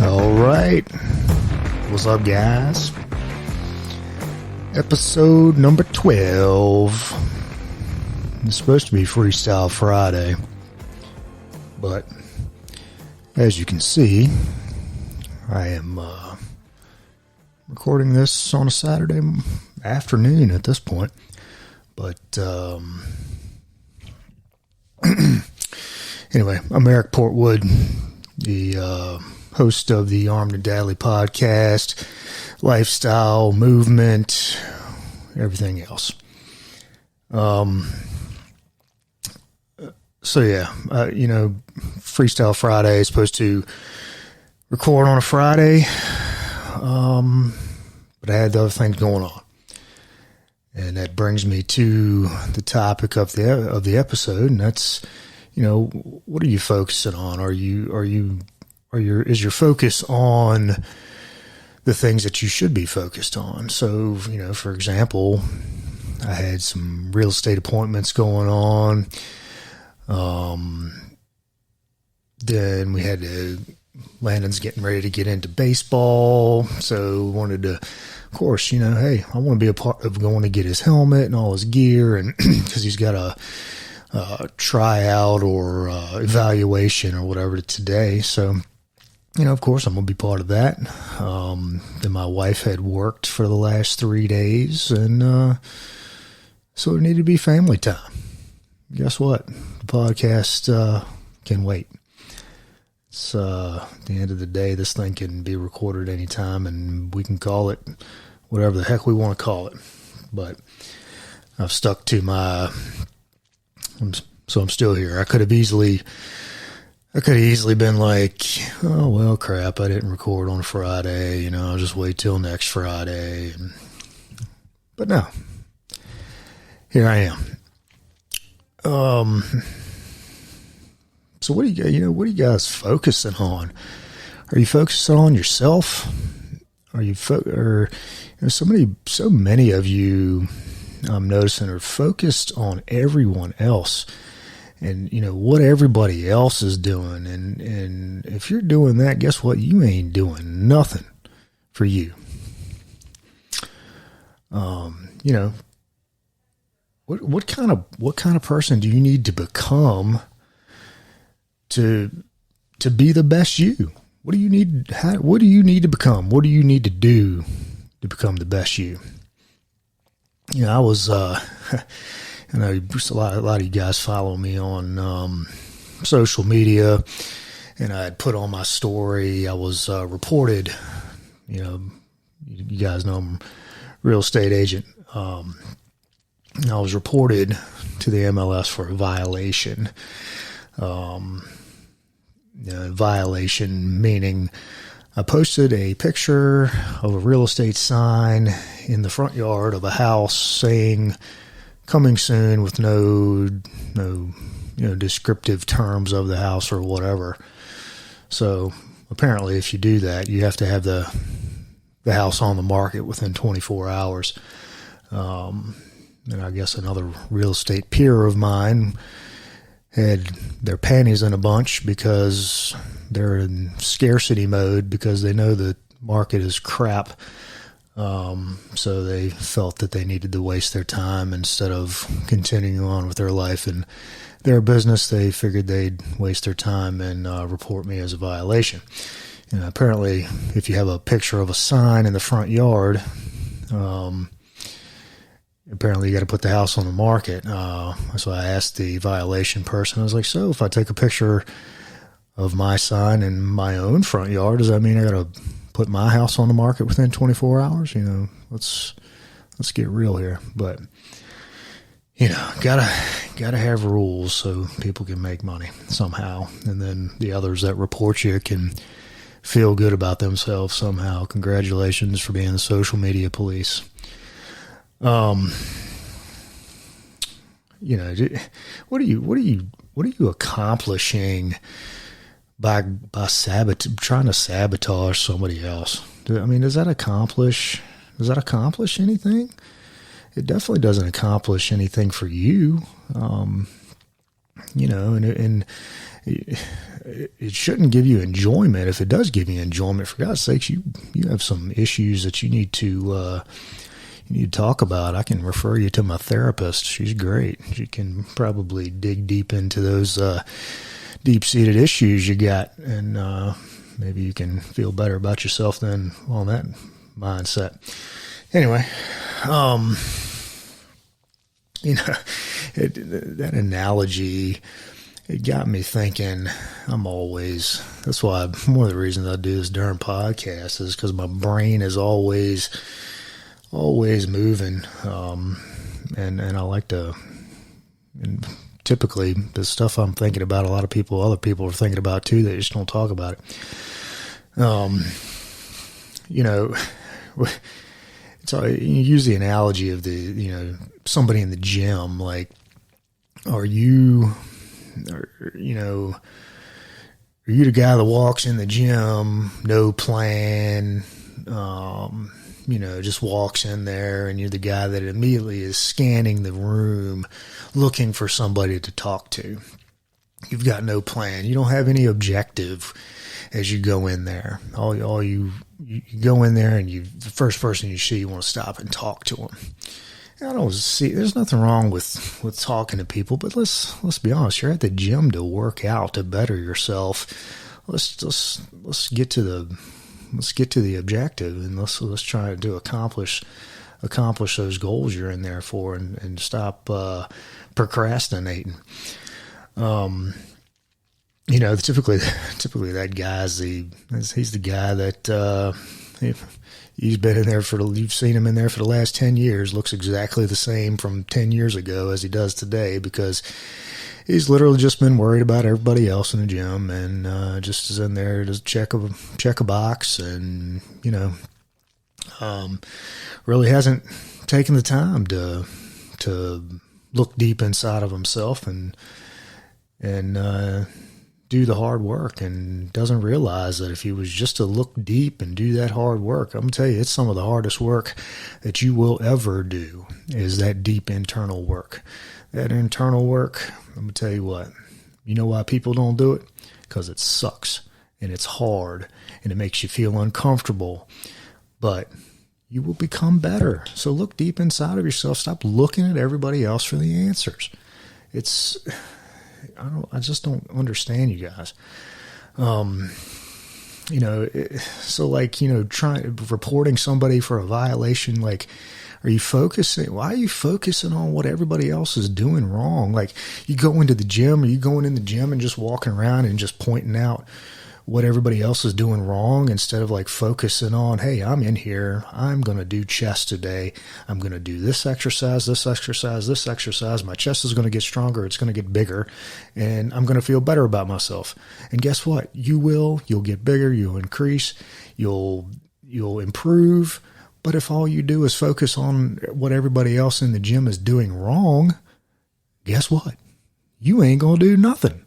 All right. What's up, guys? Episode number 12. It's supposed to be Freestyle Friday, but as you can see, I am recording this on a Saturday afternoon at this point. But anyway, I'm Eric Portwood, the host of the Armed and Deadly podcast, lifestyle, movement, everything else. So yeah, Freestyle Friday is supposed to record on a Friday, but I had other things going on. And that brings me to the topic of the episode, and that's, what are you focusing on? Is your focus on the things that you should be focused on? So, for example, I had some real estate appointments going on. Then we had Landon's getting ready to get into baseball, so wanted to, of course, hey, I want to be a part of going to get his helmet and all his gear, and because he's got a tryout or evaluation or whatever today. So, of course, I'm going to be part of that. Then my wife had worked for the last 3 days, and so it needed to be family time. Guess what? The podcast can wait. It's at the end of the day, this thing can be recorded anytime, and we can call it whatever the heck we want to call it. But I've stuck to so I'm still here. I could have easily been like, oh, well, crap, I didn't record on Friday. I'll just wait till next Friday. But no, here I am. So what do you guys focusing on? Are you focusing on yourself? Are you so many of you I'm noticing are focused on everyone else and what everybody else is doing, and if you're doing that, guess what? You ain't doing nothing for you. What kind of person do you need to become to be the best you? What do you need to become? What do you need to do to become the best you? I was, I know a lot of you guys follow me on social media, and I had put on my story. I was reported, you guys know I'm a real estate agent. I was reported to the MLS for a violation. Violation meaning I posted a picture of a real estate sign in the front yard of a house saying coming soon with no descriptive terms of the house or whatever. So apparently if you do that, you have to have the house on the market within 24 hours. And I guess another real estate peer of mine had their panties in a bunch because they're in scarcity mode because they know the market is crap. So they felt that they needed to waste their time instead of continuing on with their life and their business. They figured they'd waste their time and report me as a violation. Apparently, if you have a picture of a sign in the front yard, apparently you got to put the house on the market. So I asked the violation person, I was like, so if I take a picture of my sign in my own front yard, does that mean I got to put my house on the market within 24 hours? Let's get real here. But, gotta have rules so people can make money somehow. And then the others that report you can feel good about themselves somehow. Congratulations for being the social media police. What are you accomplishing by trying to sabotage somebody else? Does that accomplish anything? It definitely doesn't accomplish anything for you. And it shouldn't give you enjoyment. If it does give you enjoyment, for God's sakes, you have some issues that you need to talk about. I can refer you to my therapist. She's great. She can probably dig deep into those deep-seated issues you got, and maybe you can feel better about yourself then on that mindset. Anyway, that analogy, it got me thinking. That's why one of the reasons I do this darn podcast is because my brain is always moving, and I like to, and typically the stuff I'm thinking about, other people are thinking about too. They just don't talk about it. It's all, you use the analogy of somebody in the gym. Like, are you the guy that walks in the gym, no plan, just walks in there, and you're the guy that immediately is scanning the room looking for somebody to talk to? You've got no plan. You don't have any objective as you go in there. You go in there, and the first person you see, you want to stop and talk to them. I don't see. There's nothing wrong with talking to people, but let's be honest. You're at the gym to work out, to better yourself. Let's get to the objective, and let's try to accomplish those goals you're in there for, and stop procrastinating. Typically that guy's he's the guy that he's been in there you've seen him in there for the last 10 years, looks exactly the same from 10 years ago as he does today, because he's literally just been worried about everybody else in the gym, and just is in there to check a box, and really hasn't taken the time to look deep inside of himself and do the hard work, and doesn't realize that if he was just to look deep and do that hard work, I'm going to tell you, it's some of the hardest work that you will ever do, is that deep internal work. That internal work, I'm going to tell you what, you know why people don't do it? Because it sucks, and it's hard, and it makes you feel uncomfortable, but you will become better. So look deep inside of yourself. Stop looking at everybody else for the answers. I just don't understand you guys. Reporting somebody for a violation, like, why are you focusing on what everybody else is doing wrong? Like, you go into the gym, are you going in the gym and just walking around and just pointing out what everybody else is doing wrong, instead of like focusing on, hey, I'm in here, I'm going to do chest today. I'm going to do this exercise. My chest is going to get stronger. It's going to get bigger, and I'm going to feel better about myself. And guess what? You'll get bigger. You'll increase. You'll improve. But if all you do is focus on what everybody else in the gym is doing wrong, guess what? You ain't going to do nothing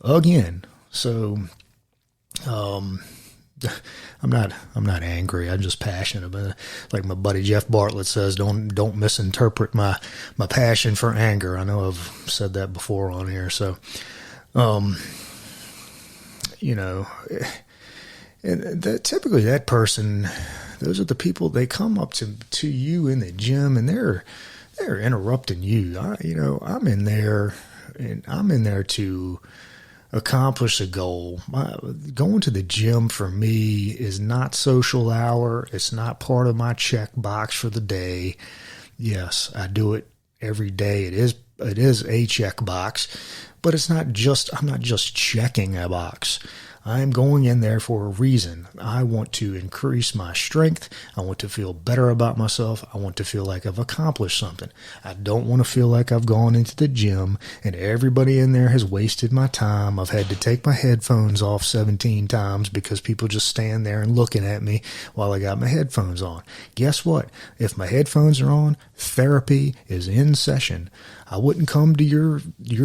again. So, I'm not angry. I'm just passionate about it. Like my buddy Jeff Bartlett says, don't misinterpret my passion for anger. I know I've said that before on here. So, and typically that person, those are the people, they come up to you in the gym, and they're interrupting you. I'm in there to accomplish a goal. Going to the gym for me is not social hour. It's not part of my checkbox for the day. Yes, I do it every day. It is a checkbox, but I'm not just checking a box. I'm going in there for a reason. I want to increase my strength. I want to feel better about myself. I want to feel like I've accomplished something. I don't want to feel like I've gone into the gym and everybody in there has wasted my time. I've had to take my headphones off 17 times because people just stand there and looking at me while I got my headphones on. Guess what? If my headphones are on, therapy is in session. I wouldn't come to your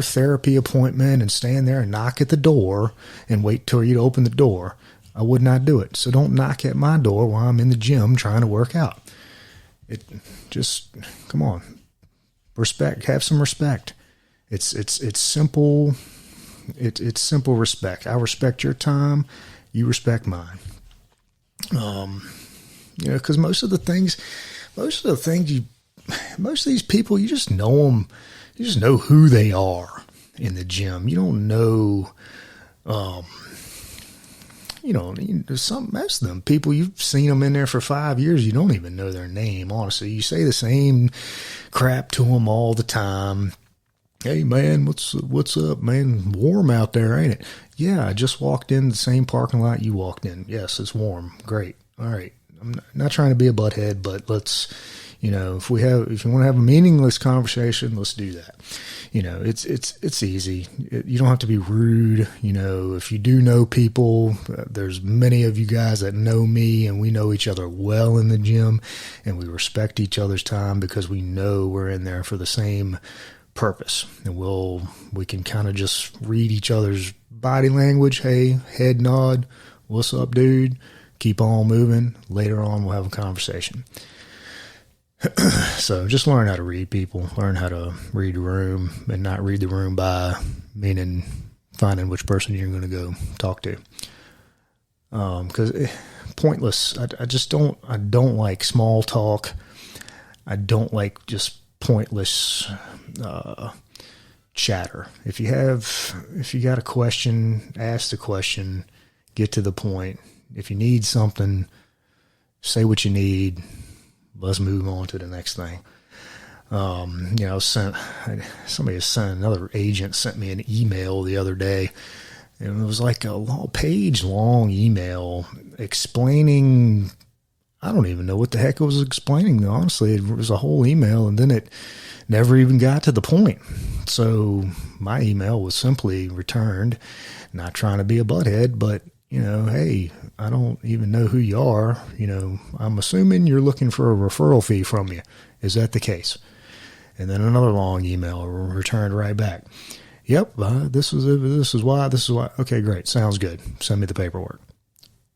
therapy appointment and stand there and knock at the door and wait till you to open the door. I would not do it. So don't knock at my door while I'm in the gym trying to work out. Come on. Respect. Have some respect. It's simple. It's simple respect. I respect your time. You respect mine. Because most of these people, you just know them. You just know who they are in the gym. You don't know, most of them people, you've seen them in there for 5 years. You don't even know their name. Honestly, you say the same crap to them all the time. Hey man, what's up, man? Warm out there, ain't it? Yeah, I just walked in the same parking lot you walked in. Yes, it's warm. Great. All right. I'm not trying to be a butthead, but let's, if you want to have a meaningless conversation, let's do that. It's easy. You don't have to be rude. If you do know people, there's many of you guys that know me, and we know each other well in the gym, and we respect each other's time because we know we're in there for the same purpose, and we can kind of just read each other's body language. Hey, head nod, what's up, dude? Keep on moving. Later on, we'll have a conversation. So just learn how to read people, learn how to read the room, and not read the room by meaning finding which person you're going to go talk to. Because pointless. I don't like small talk. I don't like just pointless chatter. If you got a question, ask the question, get to the point. If you need something, say what you need. Let's move on to the next thing. Another agent sent me an email the other day, and it was like a page-long email explaining, I don't even know what the heck it was explaining. Honestly, it was a whole email, and then it never even got to the point. So my email was simply returned, not trying to be a butthead, but, hey, I don't even know who you are. I'm assuming you're looking for a referral fee from you. Is that the case? And then another long email returned right back. Yep, this is why. Okay, great. Sounds good. Send me the paperwork.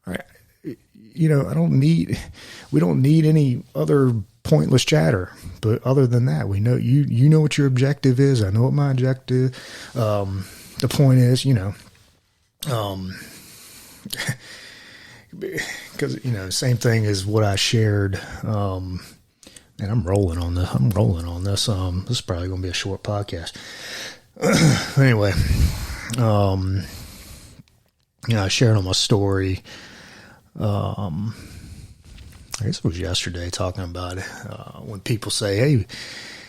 All right. We don't need any other pointless chatter. But other than that, we know you know what your objective is. I know what my objective. The point is, because same thing as what I shared. And I'm rolling on this. This is probably going to be a short podcast. Anyway, I shared on my story. I guess it was yesterday, talking about when people say,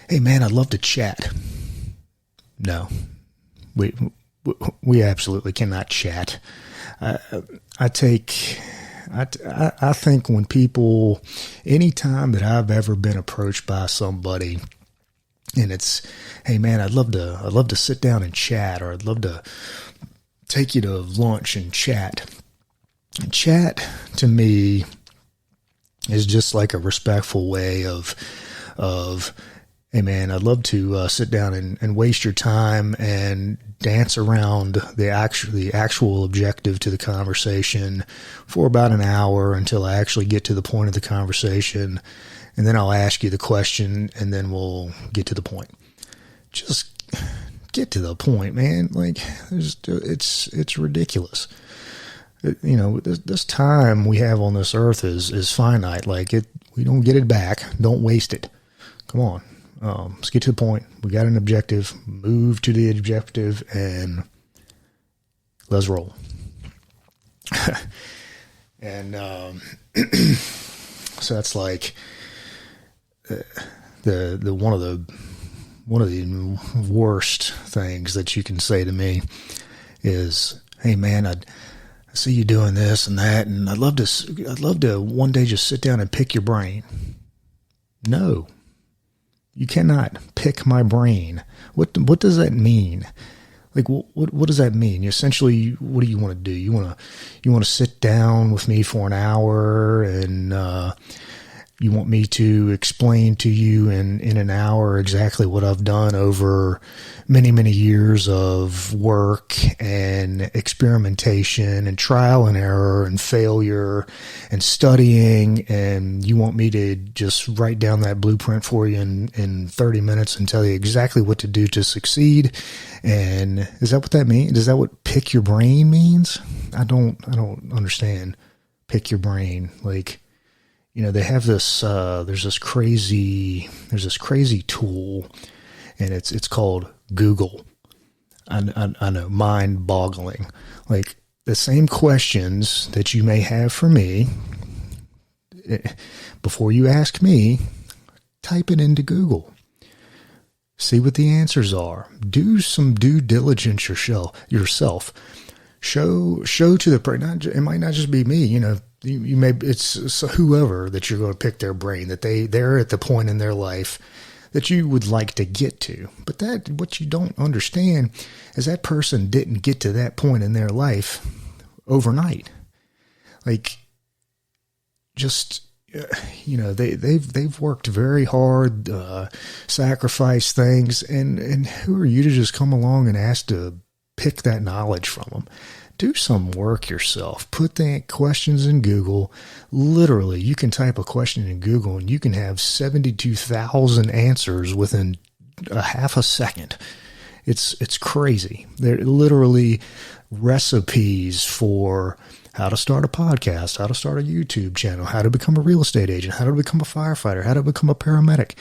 "Hey, man, I'd love to chat." No, we absolutely cannot chat. I think when people, anytime that I've ever been approached by somebody, and it's, "Hey man, I'd love to sit down and chat," or "I'd love to take you to lunch and chat." And chat to me is just like a respectful way of, "Hey man, I'd love to sit down and waste your time and dance around the actual objective to the conversation for about an hour until I actually get to the point of the conversation, and then I'll ask you the question, and then we'll get to the point." Just get to the point, man. Like, it's ridiculous. This time we have on this earth is finite. Like, we don't get it back. Don't waste it. Come on. Let's get to the point. We got an objective. Move to the objective, and let's roll. And so that's like the one of the worst things that you can say to me is, "Hey man, I see you doing this and that, and I'd love to one day just sit down and pick your brain." No. You cannot pick my brain. What does that mean? Like, what does that mean? Essentially, what do you want to do? You want to sit down with me for an hour and You want me to explain to you in an hour exactly what I've done over many, many years of work and experimentation and trial and error and failure and studying, and you want me to just write down that blueprint for you in 30 minutes and tell you exactly what to do to succeed? And is that what that means? Is that what pick your brain means? I don't understand pick your brain. Like, you know, they have this, there's this crazy tool, and it's called Google. I know, mind boggling. Like, the same questions that you may have for me, before you ask me, type it into Google. See what the answers are. Do some due diligence yourself. Show to the, it might not just be me, you know, you may, it's whoever that you're going to pick their brain, that they're at the point in their life that you would like to get to. But what you don't understand is that person didn't get to that point in their life overnight. Like, just, you know, they've worked very hard, sacrificed things, and who are you to just come along and ask to pick that knowledge from them? Do some work yourself. Put the questions in Google. Literally, you can type a question in Google and you can have 72,000 answers within a half a second. It's crazy. They're literally recipes for how to start a podcast, how to start a YouTube channel, how to become a real estate agent, how to become a firefighter, how to become a paramedic,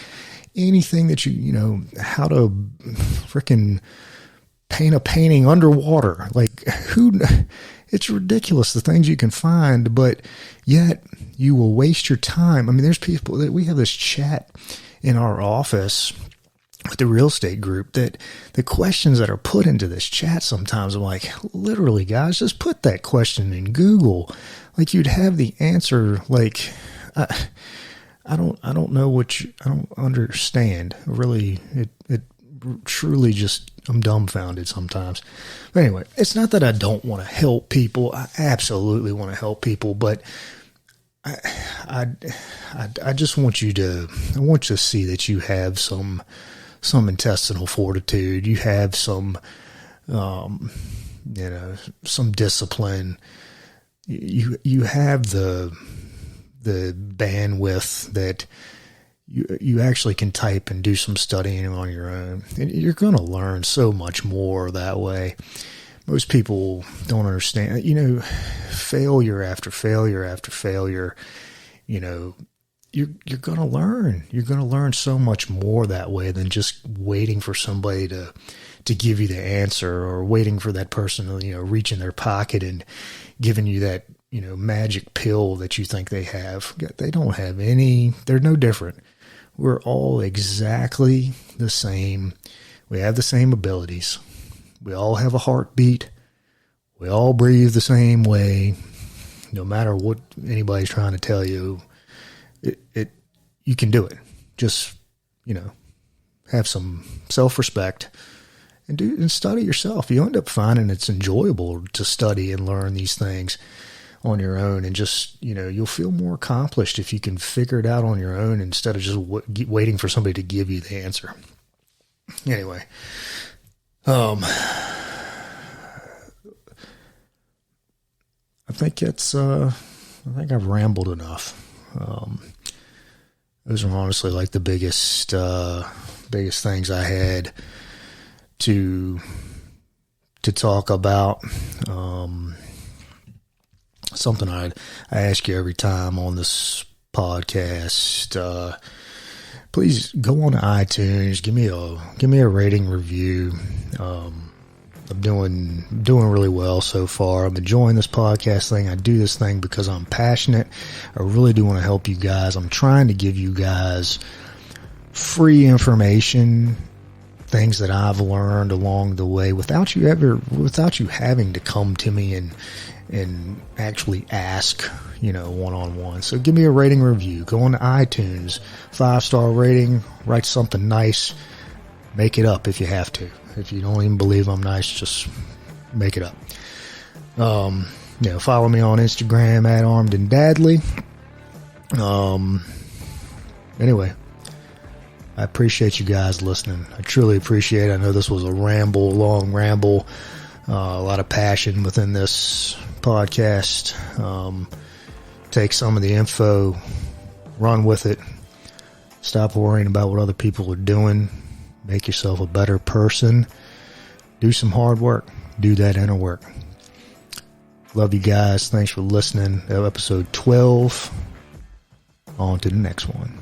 anything that you know, how to frickin' paint a painting underwater. Like, it's ridiculous the things you can find, but yet you will waste your time. I mean, there's people that we have this chat in our office with the real estate group, that the questions that are put into this chat, sometimes I'm like, literally, guys, just put that question in Google. Like, you'd have the answer. Like, I don't know I don't understand. Really, it truly just, I'm dumbfounded sometimes. But anyway, it's not that I don't want to help people. I absolutely want to help people, but I just want you to, see that you have some intestinal fortitude. You have some, you know, some discipline. You have the bandwidth that you actually can type and do some studying on your own. And you're going to learn so much more that way. Most people don't understand, you know, failure after failure after failure. You know, you're going to learn. You're going to learn so much more that way than just waiting for somebody to give you the answer, or waiting for that person to, you know, reach in their pocket and giving you that, you know, magic pill that you think they have. They don't have any. They're no different. We're all exactly the same. We have the same abilities. We all have a heartbeat. We all breathe the same way. No matter what anybody's trying to tell you, you can do it. Just, you know, have some self-respect and study yourself. You end up finding it's enjoyable to study and learn these things on your own, and just, you know, you'll feel more accomplished if you can figure it out on your own instead of just waiting for somebody to give you the answer. Anyway, I think I've rambled enough. Those are honestly like the biggest things I had to talk about. Something I ask you every time on this podcast. Please go on to iTunes. Give me a rating review. I'm doing really well so far. I'm enjoying this podcast thing. I do this thing because I'm passionate. I really do want to help you guys. I'm trying to give you guys free information, things that I've learned along the way without you having to come to me and actually ask, you know, one-on-one. So give me a rating review. Go on to iTunes, 5-star rating, write something nice, make it up if you have to. If you don't even believe I'm nice, just make it up. You know, follow me on Instagram at Armed and Dadley. anyway, I appreciate you guys listening. I truly appreciate it. I know this was a long ramble, a lot of passion within this podcast. Take some of the info, run with it. Stop worrying about what other people are doing. Make yourself a better person. Do some hard work. Do that inner work. Love you guys. Thanks for listening. Episode 12. On to the next one.